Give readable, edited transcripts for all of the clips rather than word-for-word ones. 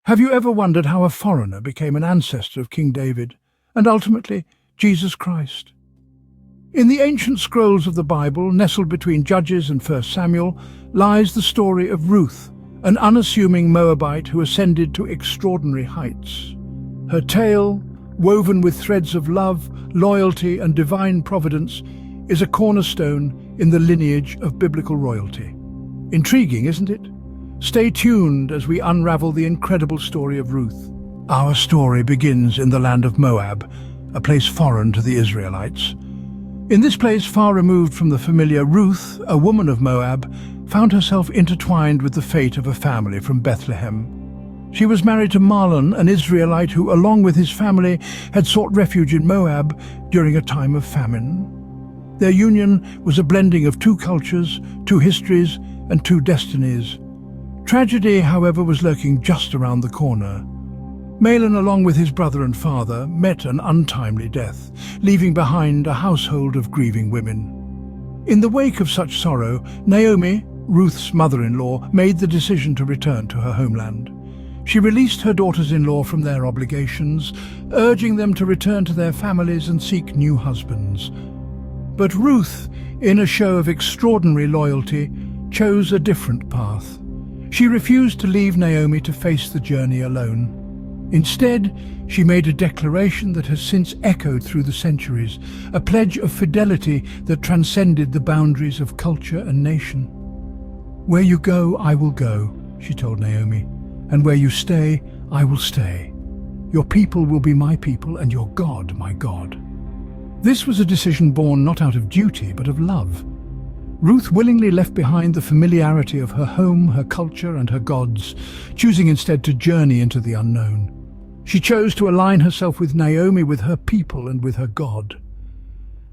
Have you ever wondered how a foreigner became an ancestor of King David, and ultimately Jesus Christ? In the ancient scrolls of the Bible, nestled between Judges and 1 Samuel, lies the story of Ruth, an unassuming Moabite who ascended to extraordinary heights. Her tale, woven with threads of love, loyalty and divine providence, is a cornerstone in the lineage of biblical royalty. Intriguing, isn't it? Stay tuned as we unravel the incredible story of Ruth. Our story begins in the land of Moab, a place foreign to the Israelites. In this place far removed from the familiar, Ruth, a woman of Moab, found herself intertwined with the fate of a family from Bethlehem. She was married to Mahlon, an Israelite who, along with his family, had sought refuge in Moab during a time of famine. Their union was a blending of two cultures, two histories, and two destinies. Tragedy, however, was lurking just around the corner. Mahlon, along with his brother and father, met an untimely death, leaving behind a household of grieving women. In the wake of such sorrow, Naomi, Ruth's mother-in-law, made the decision to return to her homeland. She released her daughters-in-law from their obligations, urging them to return to their families and seek new husbands. But Ruth, in a show of extraordinary loyalty, chose a different path. She refused to leave Naomi to face the journey alone. Instead, she made a declaration that has since echoed through the centuries, a pledge of fidelity that transcended the boundaries of culture and nation. "Where you go, I will go," she told Naomi, "and where you stay, I will stay. Your people will be my people, and your God, my God." This was a decision born not out of duty, but of love. Ruth willingly left behind the familiarity of her home, her culture, and her gods, choosing instead to journey into the unknown. She chose to align herself with Naomi, with her people, and with her God.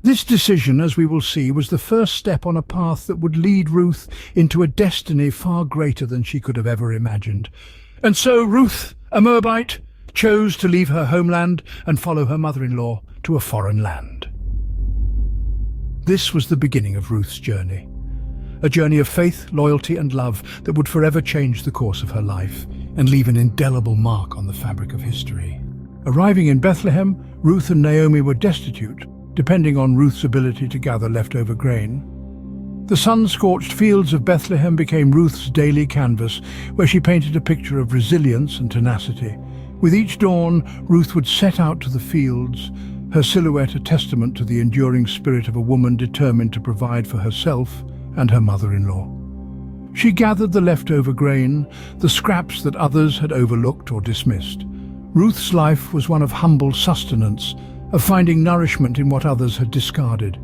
This decision, as we will see, was the first step on a path that would lead Ruth into a destiny far greater than she could have ever imagined. And so Ruth, a Moabite, chose to leave her homeland and follow her mother-in-law to a foreign land. This was the beginning of Ruth's journey, a journey of faith, loyalty and love that would forever change the course of her life and leave an indelible mark on the fabric of history. Arriving in Bethlehem, Ruth and Naomi were destitute, depending on Ruth's ability to gather leftover grain. The sun-scorched fields of Bethlehem became Ruth's daily canvas, where she painted a picture of resilience and tenacity. With each dawn, Ruth would set out to the fields, her silhouette a testament to the enduring spirit of a woman determined to provide for herself and her mother-in-law. She gathered the leftover grain, the scraps that others had overlooked or dismissed. Ruth's life was one of humble sustenance, of finding nourishment in what others had discarded.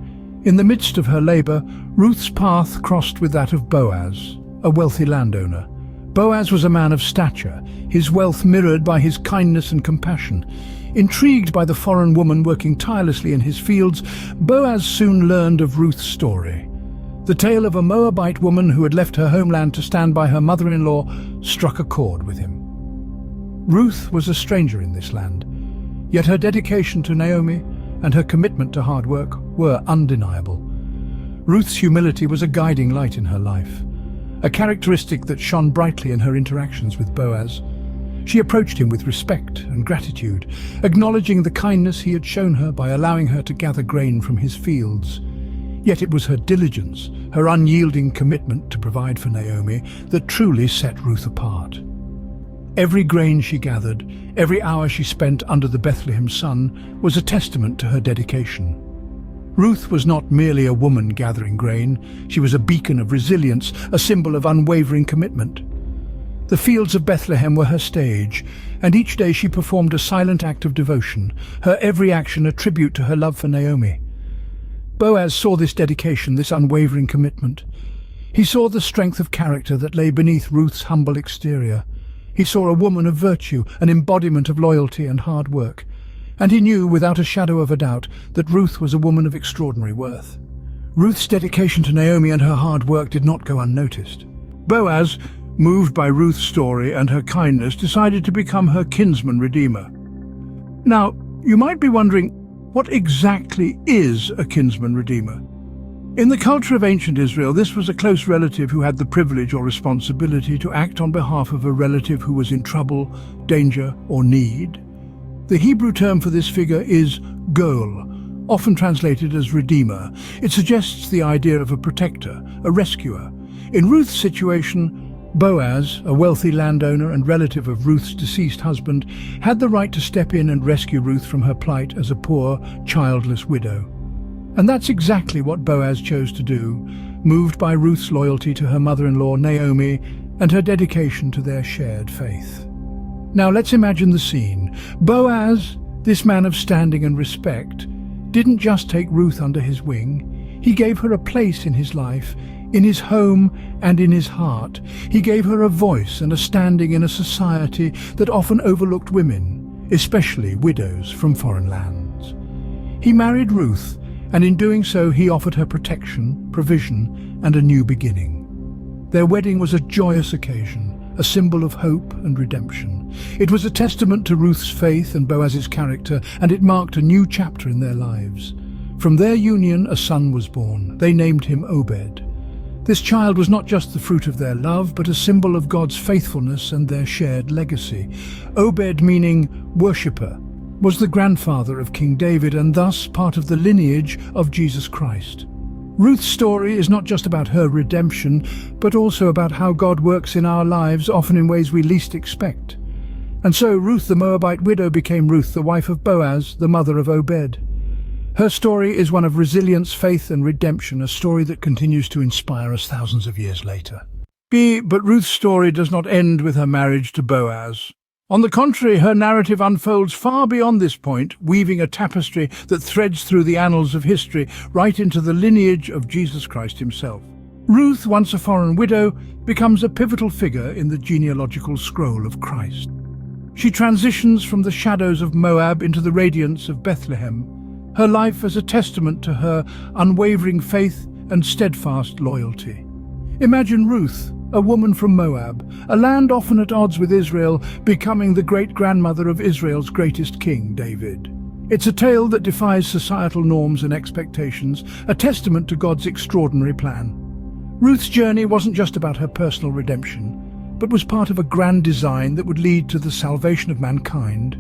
In the midst of her labor, Ruth's path crossed with that of Boaz, a wealthy landowner. Boaz was a man of stature, his wealth mirrored by his kindness and compassion. Intrigued by the foreign woman working tirelessly in his fields, Boaz soon learned of Ruth's story. The tale of a Moabite woman who had left her homeland to stand by her mother-in-law struck a chord with him. Ruth was a stranger in this land, yet her dedication to Naomi and her commitment to hard work were undeniable. Ruth's humility was a guiding light in her life, a characteristic that shone brightly in her interactions with Boaz. She approached him with respect and gratitude, acknowledging the kindness he had shown her by allowing her to gather grain from his fields. Yet it was her diligence, her unyielding commitment to provide for Naomi, that truly set Ruth apart. Every grain she gathered, every hour she spent under the Bethlehem sun, was a testament to her dedication. Ruth was not merely a woman gathering grain, she was a beacon of resilience, a symbol of unwavering commitment. The fields of Bethlehem were her stage, and each day she performed a silent act of devotion, her every action a tribute to her love for Naomi. Boaz saw this dedication, this unwavering commitment. He saw the strength of character that lay beneath Ruth's humble exterior. He saw a woman of virtue, an embodiment of loyalty and hard work. And he knew, without a shadow of a doubt, that Ruth was a woman of extraordinary worth. Ruth's dedication to Naomi and her hard work did not go unnoticed. Boaz, moved by Ruth's story and her kindness, decided to become her kinsman redeemer. Now, you might be wondering, what exactly is a kinsman redeemer? In the culture of ancient Israel, this was a close relative who had the privilege or responsibility to act on behalf of a relative who was in trouble, danger, or need. The Hebrew term for this figure is goel, often translated as redeemer. It suggests the idea of a protector, a rescuer. In Ruth's situation, Boaz, a wealthy landowner and relative of Ruth's deceased husband, had the right to step in and rescue Ruth from her plight as a poor, childless widow. And that's exactly what Boaz chose to do, moved by Ruth's loyalty to her mother-in-law Naomi and her dedication to their shared faith. Now let's imagine the scene. Boaz, this man of standing and respect, didn't just take Ruth under his wing. He gave her a place in his life, in his home and in his heart. He gave her a voice and a standing in a society that often overlooked women, especially widows from foreign lands. He married Ruth, and in doing so he offered her protection, provision, and a new beginning. Their wedding was a joyous occasion, a symbol of hope and redemption. It was a testament to Ruth's faith and Boaz's character, and it marked a new chapter in their lives. From their union a son was born. They named him Obed. This child was not just the fruit of their love, but a symbol of God's faithfulness and their shared legacy. Obed, meaning worshipper, was the grandfather of King David and thus part of the lineage of Jesus Christ. Ruth's story is not just about her redemption, but also about how God works in our lives, often in ways we least expect. And so Ruth the Moabite widow became Ruth, the wife of Boaz, the mother of Obed. Her story is one of resilience, faith and redemption, a story that continues to inspire us thousands of years later. But Ruth's story does not end with her marriage to Boaz. On the contrary, her narrative unfolds far beyond this point, weaving a tapestry that threads through the annals of history right into the lineage of Jesus Christ himself. Ruth, once a foreign widow, becomes a pivotal figure in the genealogical scroll of Christ. She transitions from the shadows of Moab into the radiance of Bethlehem, her life as a testament to her unwavering faith and steadfast loyalty. Imagine Ruth, a woman from Moab, a land often at odds with Israel, becoming the great-grandmother of Israel's greatest king, David. It's a tale that defies societal norms and expectations, a testament to God's extraordinary plan. Ruth's journey wasn't just about her personal redemption, but was part of a grand design that would lead to the salvation of mankind.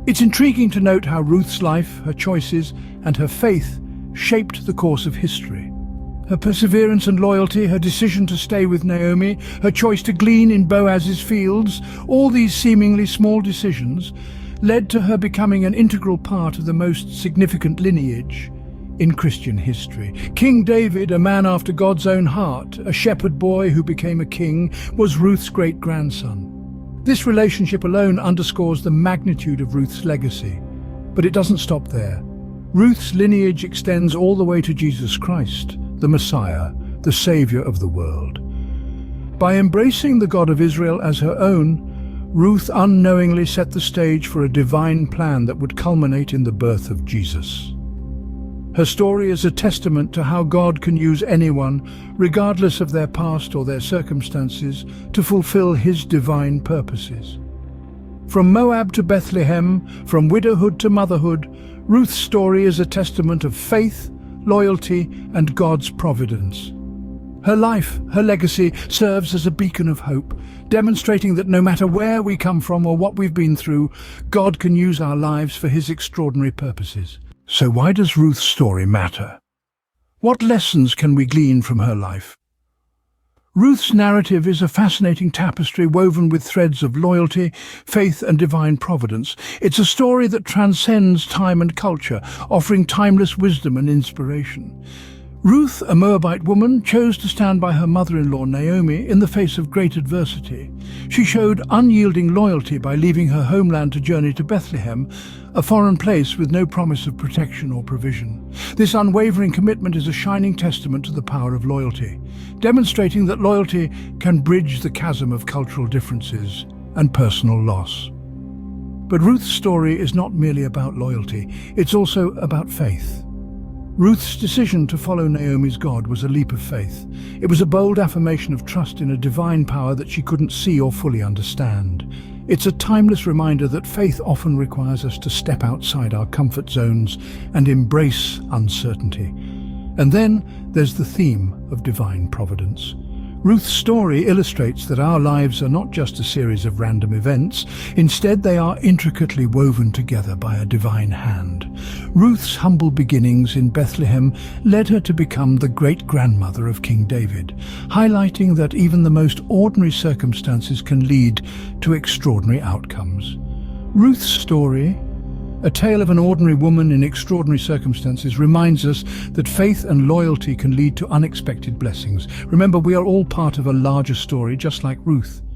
It's intriguing to note how Ruth's life, her choices, and her faith shaped the course of history. Her perseverance and loyalty, her decision to stay with Naomi, her choice to glean in Boaz's fields, all these seemingly small decisions led to her becoming an integral part of the most significant lineage in Christian history. King David, a man after God's own heart, a shepherd boy who became a king, was Ruth's great-grandson. This relationship alone underscores the magnitude of Ruth's legacy. But it doesn't stop there. Ruth's lineage extends all the way to Jesus Christ, the Messiah, the Savior of the world. By embracing the God of Israel as her own, Ruth unknowingly set the stage for a divine plan that would culminate in the birth of Jesus. Her story is a testament to how God can use anyone, regardless of their past or their circumstances, to fulfill his divine purposes. From Moab to Bethlehem, from widowhood to motherhood, Ruth's story is a testament of faith, loyalty, and God's providence. Her life, her legacy, serves as a beacon of hope, demonstrating that no matter where we come from or what we've been through, God can use our lives for his extraordinary purposes. So why does Ruth's story matter? What lessons can we glean from her life? Ruth's narrative is a fascinating tapestry woven with threads of loyalty, faith, and divine providence. It's a story that transcends time and culture, offering timeless wisdom and inspiration. Ruth, a Moabite woman, chose to stand by her mother-in-law Naomi in the face of great adversity. She showed unyielding loyalty by leaving her homeland to journey to Bethlehem, a foreign place with no promise of protection or provision. This unwavering commitment is a shining testament to the power of loyalty, demonstrating that loyalty can bridge the chasm of cultural differences and personal loss. But Ruth's story is not merely about loyalty, it's also about faith. Ruth's decision to follow Naomi's God was a leap of faith. It was a bold affirmation of trust in a divine power that she couldn't see or fully understand. It's a timeless reminder that faith often requires us to step outside our comfort zones and embrace uncertainty. And then there's the theme of divine providence. Ruth's story illustrates that our lives are not just a series of random events. Instead, they are intricately woven together by a divine hand. Ruth's humble beginnings in Bethlehem led her to become the great-grandmother of King David, highlighting that even the most ordinary circumstances can lead to extraordinary outcomes. Ruth's story, a tale of an ordinary woman in extraordinary circumstances, reminds us that faith and loyalty can lead to unexpected blessings. Remember, we are all part of a larger story, just like Ruth.